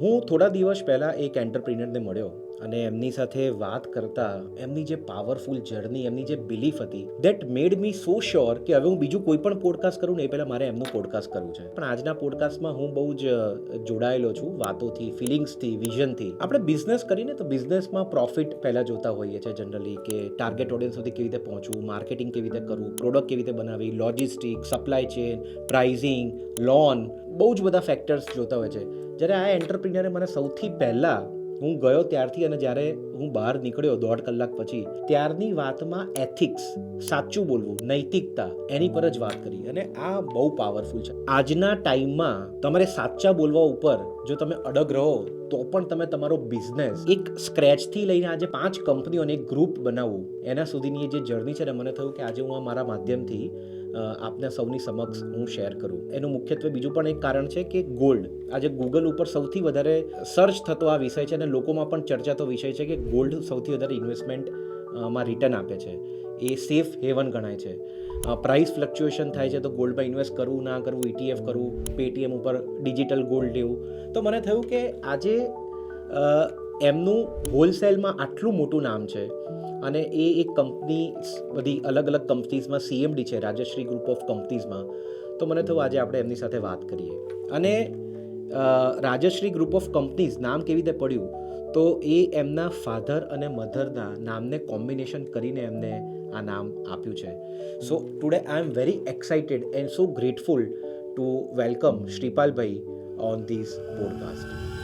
હું થોડા દિવસ પહેલાં એક એન્ટરપ્રિનરને મળ્યો અને એમની સાથે વાત કરતાં એમની જે પાવરફુલ જર્ની, એમની જે બિલીફ હતી, that made me so sure કે હવે હું બીજું કોઈ પણ પોડકાસ્ટ કરું ને એ પહેલાં મારે એમનું પોડકાસ્ટ કરવું છે. પણ આજના પોડકાસ્ટમાં હું બહુ જ જોડાયેલો છું વાતોથી, ફિલિંગ્સથી, વિઝનથી. આપણે બિઝનેસ કરીને તો બિઝનેસમાં પ્રોફિટ પહેલાં જોતા હોઈએ છીએ જનરલી, કે ટાર્ગેટ ઓડિયન્સ સુધી કેવી રીતે પહોંચવું, માર્કેટિંગ કેવી રીતે કરવું, પ્રોડક્ટ કેવી રીતે બનાવવી, logistic, supply chain, pricing, loan, બહુ જ બધા ફેક્ટર્સ જોતા હોય છે. જ્યારે આ એન્ટરપ્રિનરે મને સૌથી પહેલાં હું ગયો ત્યારથી અને જ્યારે હું બહાર નીકળ્યો 1.5 કલાક પછી, ત્યારની વાતમાં એથિક્સ, સાચું બોલવું, નૈતિકતા, એની પર જ વાત કરી. અને આ બહુ પાવરફુલ છે. આજના ટાઈમમાં તમારે સાચા બોલવા ઉપર જો તમે અડગ રહો તો પણ તમે તમારો બિઝનેસ એક સ્ક્રેચથી લઈને આજે 5 કંપનીઓને એક ગ્રુપ બનાવવું, એના સુધીની જે જર્ની છે ને, મને થયું કે આજે હું આ મારા માધ્યમથી આપને સૌની સમક્ષ હું શેર કરું. એનું મુખ્યત્વે બીજું પણ એક કારણ છે કે ગોલ્ડ. આજે ગૂગલ ઉપર સૌથી વધારે સર્ચ થતો આ વિષય છે અને લોકોમાં પણ ચર્ચાતો વિષય છે કે ગોલ્ડ સૌથી વધારે ઇન્વેસ્ટમેન્ટમાં રિટર્ન આપે છે. એ સેફ હેવન ગણાય છે. પ્રાઇસ ફ્લક્ચ્યુએશન થાય છે તો ગોલ્ડમાં ઇન્વેસ્ટ કરવું ના કરવું, ETF કરવું, પેટીએમ ઉપર ડિજિટલ ગોલ્ડ લેવું. તો મને થયું કે આજે એમનું હોલસેલમાં આટલું મોટું નામ છે અને એ એક કંપની, બધી અલગ અલગ કંપનીઝમાં CMD છે, રાજશ્રી ગ્રુપ ઓફ કંપનીઝમાં. તો મને થયું આજે આપણે એમની સાથે વાત કરીએ. અને રાજશ્રી ગ્રુપ ઓફ કંપનીઝ નામ કેવી રીતે પડ્યું, તો એ એમના ફાધર અને મધરના નામને કોમ્બિનેશન કરીને એમને આ નામ આપ્યું છે. So today I am very excited and so grateful to welcome Shripalbhai on this podcast.